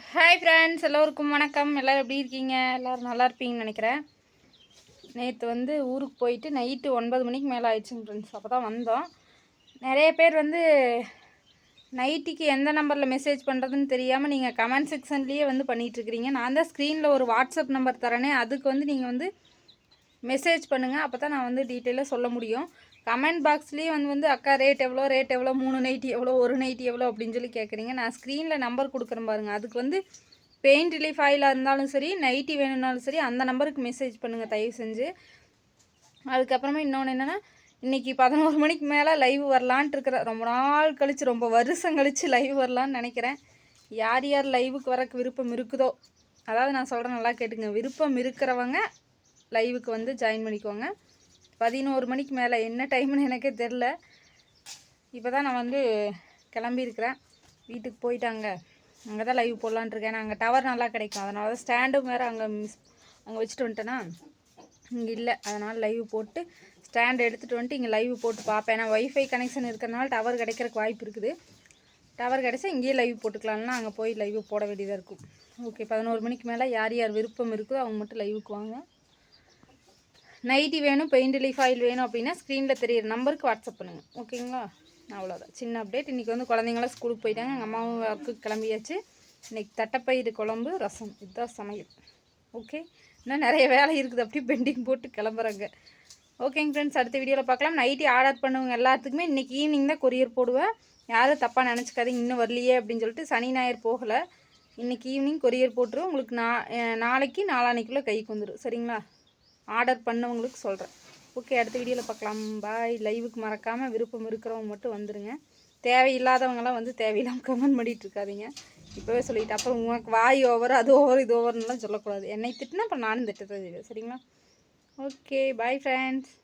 Hi friends, எல்லோருக்கும் வணக்கம். எல்லோரும் எப்படி இருக்கீங்க? எல்லோரும் நல்லா இருப்பீங்கன்னு நினைக்கிறேன். நேற்று ஊருக்கு போயிட்டு நைட்டு 9 மணிக்கு மேலே ஆயிடுச்சுங்க ஃப்ரெண்ட்ஸ். அப்போ தான் வந்தோம். நிறைய பேர் நைட்டுக்கு எந்த நம்பரில் மெசேஜ் பண்ணுறதுன்னு தெரியாமல் நீங்கள் கமெண்ட் செக்ஷன்லேயே பண்ணிகிட்ருக்கிறீங்க. நான் தான் ஸ்க்ரீனில் ஒரு வாட்ஸ்அப் நம்பர் தரேனே, அதுக்கு நீங்கள் மெசேஜ் பண்ணுங்கள். அப்போ தான் நான் டீட்டெயிலாக சொல்ல முடியும். கமெண்ட் பாக்ஸ்லேயே அக்கா ரேட் எவ்வளோ 3 நைட்டி எவ்வளோ 1 நைட்டி எவ்வளோ அப்படின்னு சொல்லி கேட்குறீங்க. நான் ஸ்க்ரீனில் நம்பர் கொடுக்குறேன் பாருங்கள். அதுக்கு பெயிண்ட் ரிலீஃப் ஆயிலாக இருந்தாலும் சரி, நைட்டி வேணும்னாலும் சரி, அந்த நம்பருக்கு மெசேஜ் பண்ணுங்கள் தயவு செஞ்சு. அதுக்கப்புறமா இன்னொன்று என்னென்னா, இன்றைக்கி 11 மணிக்கு மேலே லைவ் வரலான்ட்டு இருக்கிறேன். ரொம்ப நாள் கழித்து, ரொம்ப வருஷம் கழித்து லைவ் வரலான்னு நினைக்கிறேன். யார் யார் லைவுக்கு வரக்கு விருப்பம் இருக்குதோ, அதாவது நான் சொல்கிறேன் நல்லா கேட்டுங்க, விருப்பம் இருக்கிறவங்க லைவுக்கு ஜாயின் பண்ணிக்கோங்க. 11 மணிக்கு மேலே என்ன டைம்னு எனக்கே தெரில. இப்போ தான் நான் கிளம்பியிருக்கிறேன். வீட்டுக்கு போயிட்டாங்க. அங்கே தான் லைவ் போடலான்ட்ருக்கேன். அங்கே டவர் நல்லா கிடைக்கும். அதனால தான் ஸ்டாண்டும் வேறு அங்கே வச்சுட்டு வந்துட்டேன்னா இங்கே இல்லை. அதனால் லைவ் போட்டு ஸ்டாண்ட் எடுத்துகிட்டு வந்துட்டு இங்கே லைவ் போட்டு பார்ப்பேன். ஏன்னா ஒய்ஃபை கனெக்ஷன் இருக்கிறனால டவர் கிடைக்கிறதுக்கு வாய்ப்பு இருக்குது. டவர் கிடைச்சா இங்கேயே லைவ் போட்டுக்கலாம்னா அங்கே போய் லைவ் போட வேண்டியதாக இருக்கும். ஓகே, 11 மணிக்கு மேலே யார் யார் விருப்பம் இருக்குதோ அவங்க மட்டும் லைவுக்கு வாங்க. நைட்டி வேணும், பெயிண்ட் ரிலீஃப் ஆயில் வேணும் அப்படின்னா ஸ்க்ரீனில் தெரியிற நம்பருக்கு வாட்ஸ்அப் பண்ணுங்கள். ஓகேங்களா? அவ்வளோதான், சின்ன அப்டேட். இன்றைக்கி குழந்தைங்களாம் ஸ்கூலுக்கு போயிட்டாங்க. எங்கள் அம்மாவும் ஒர்க்குக்கு கிளம்பியாச்சு. இன்றைக்கி தட்டைப்பயிறு குழம்பு, ரசம், இதுதான் சமையல். ஓகே, இன்னும் நிறைய வேலை இருக்குது. அப்படியே பெண்டிங் போட்டு கிளம்புறாங்க. ஓகேங்க ஃப்ரெண்ட்ஸ், அடுத்த வீடியோவில் பார்க்கலாம். நைட்டி ஆர்டர் பண்ணுவங்க எல்லாத்துக்குமே இன்றைக்கி ஈவினிங் தான் கொரியர் போடுவேன். யாரும் தப்பாக நினச்சிக்காதீங்க, இன்னும் வரலையே அப்படின்னு சொல்லிட்டு. சனி ஞாயிறு போகலை. இன்றைக்கி ஈவினிங் கொரியர் போட்டுருவோம். உங்களுக்கு நாளைக்கு நாளான்னைக்குள்ளே கைக்கு வந்துடும். சரிங்களா? ஆர்டர் பண்ணவங்களுக்கு சொல்கிறேன். ஓகே, அடுத்த வீடியோவில் பார்க்கலாம். பாய். லைவுக்கு மறக்காமல் விருப்பம் இருக்கிறவங்க மட்டும் வந்துடுங்க. தேவையில்லாதவங்களாம் தேவையில்லாமல் கமெண்ட் பண்ணிகிட்டு இருக்காதீங்க. இப்போவே சொல்லிவிட்டு அப்புறம் உங்களுக்கு வாய் ஓவர், அது ஓவர், இது ஓவர்னுலாம் சொல்லக்கூடாது. என்னை திட்டினா அப்புறம் நானும் திட்டத்தை செய்வேன். சரிங்களா? Okay, bye friends.